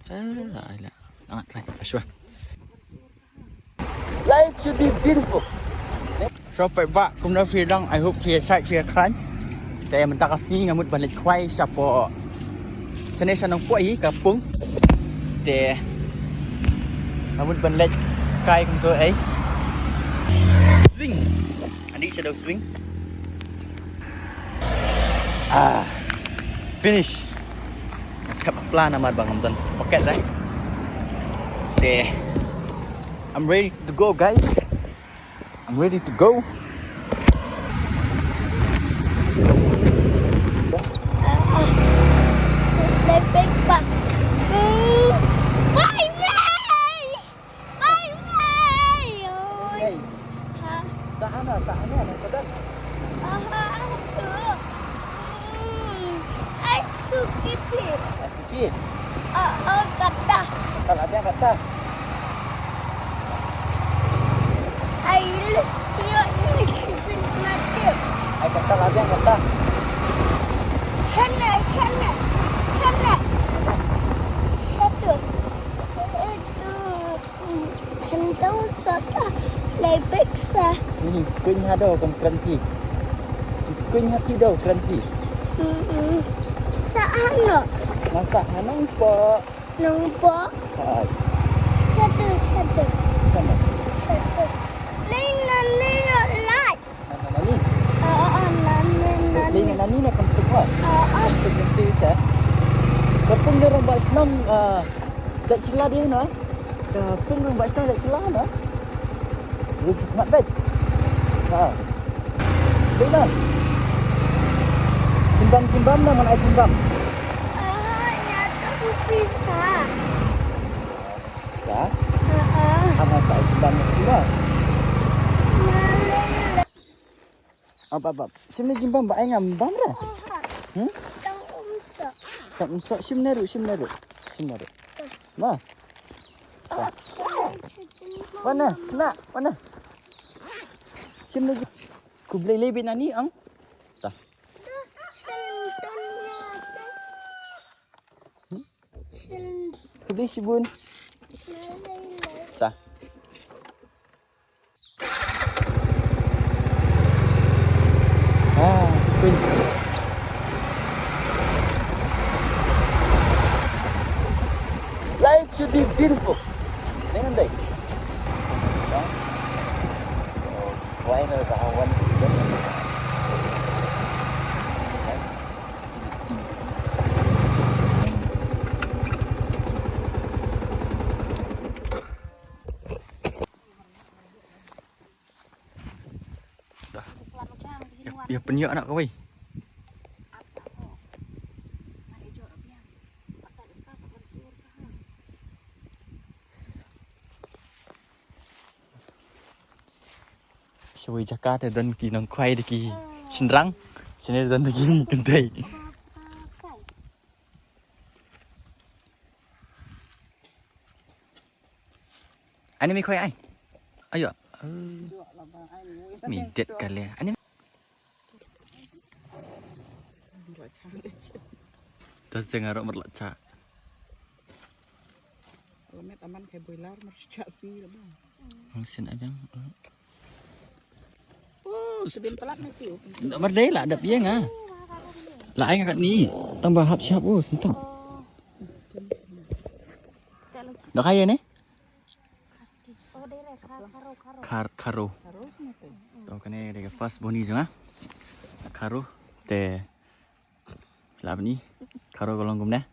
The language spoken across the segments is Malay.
Lah. Sangat keren. Ashwa. Life should be beautiful. So phải vạ cũng đã phía đông, I hope phía sai phía khánh. Để mình ta có xí ngamut balik quay sapo. Cho nên sanong po ấy kapung. Để ngamut balik kai cùng tôi ấy. Swing. Adik shadow swing. Finish. Kapla nama bang Amdan. Pocket right. There. I'm ready to go, guys. I'm ready to go. Lên bên bạc. Bay về. Bay về rồi. Hả? Xã này có đất. Được. Ai sedikit. Sedikit. Kata. Kalau ada kata. Ai lihat ini sebenarnya. Ai kata lagi yang kata. Sana. Satu. Itu. Hendak satu. Lebih sah. Ini kuing hado kan keranti. Kuing hati do keranti. Saan lo? Masak hanong po. Nampak? Hai. Satu. Sana. Satu. Nani light. Nani. Nani. Nani nak kan semua. Seperti saya. Kapung dia orang buat senam tak celah dia na. Kapung dia buat senam tak celah na. Dia cakap baik. Baiklah. Timbang na mana timbang. Ya tahu bisa. Ya. Apa tak timbang semua. Apa. Sini timbang baik ngambang dah. Tang umsa. Tak usah sim naru. Ma. Mana? Nak, mana? Sim lagi. Ku boleh lebih nani ang. Dah. Ku boleh sibun. Dah. Queen. Life should be beautiful. Dengan baik. Why not kawan kita? Ya penyak nak kau wei. Soi Jakarta dan ki nang kwai de ki senrang. Sini dan ki kendai. Anh mi kwai ai? Ayo. Mi det kali. Anh terus dengar merlak cak. Lamet aman kayak boiler mercak sih lah. Mesin abang. Sebelum pelat nanti. Tak berdaya lah, ada piang ah. Lah ai kat ni. Tambah hap siap sentak. Dak kaya ni? Karo. Tahu kan ni dekat fast boni je ah. Karo te lah ni. Karo golong gum dah.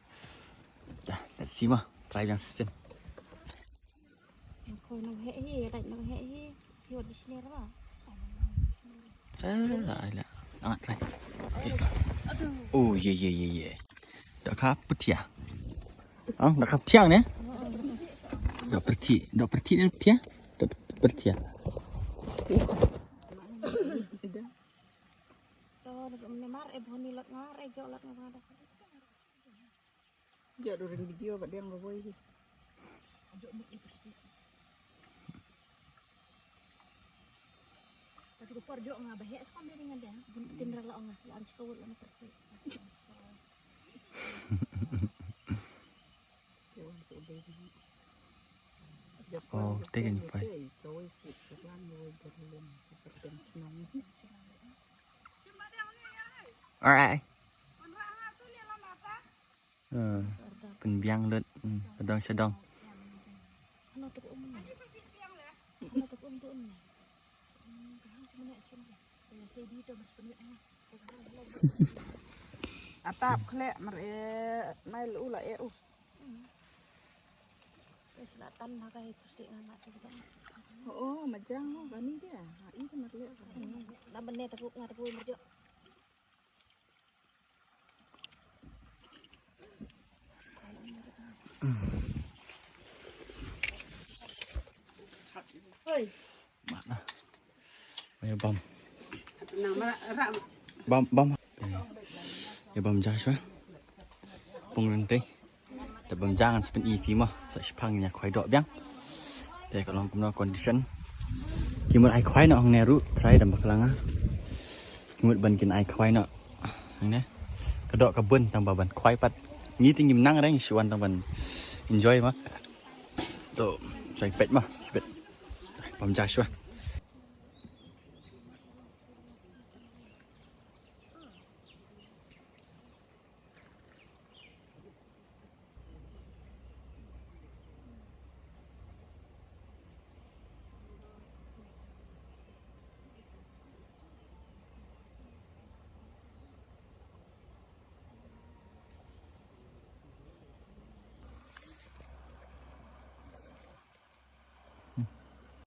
Dah, let's see mah. Try yang sen. Kau nak hei, Hiwat di sini apa? Lah. Sangat keren. Oh, ye. Dak kap petia. Dak kap tiang ni. Dak perti ni petia. Dak pertia. Jauh dari video, dia yang bawa ini. Tapi ko porjo nga bahaya sa kami dengan dia. Tinra la nga, laan sa kawal na persi. taken fly. Rồi sụt sụt lan rồi bật lên bật lên nóng. Alright. Penbiang lut, sedang. Ano to ko man. Ano to ko to man. Kahang ko na siya. Kaya say dito mas puno Atap klek mar mai lu la e u. Wis latan na kay kusi nga kita. Oh, majang lo bani dia. Ha itu mar le. Laban ne tapuk nga tapuk merjo. Oi. Mana? Ayo bam. Nang ra Bam. Ya bam Joshua. Pung nanti.แต่บางอย่างมันเป็นอีทีมั้งใส่พังเนี่ยควายดอกเบี้ยงแต่ก็ลองกำลังคอนดิชันกินหมดไอควายเนาะห้องแนรู้ใครดำบักลังอ่ะกินหมดบันกินไอควายเนาะอย่างนี้กระดอกกระเบิ้ลต่างบันควายปัดงี้ติงยิมนั่งอะไรชวนต่างบัน enjoy มั้งโตใส่เป็ดมั้งเป็ดบางจ่าชัว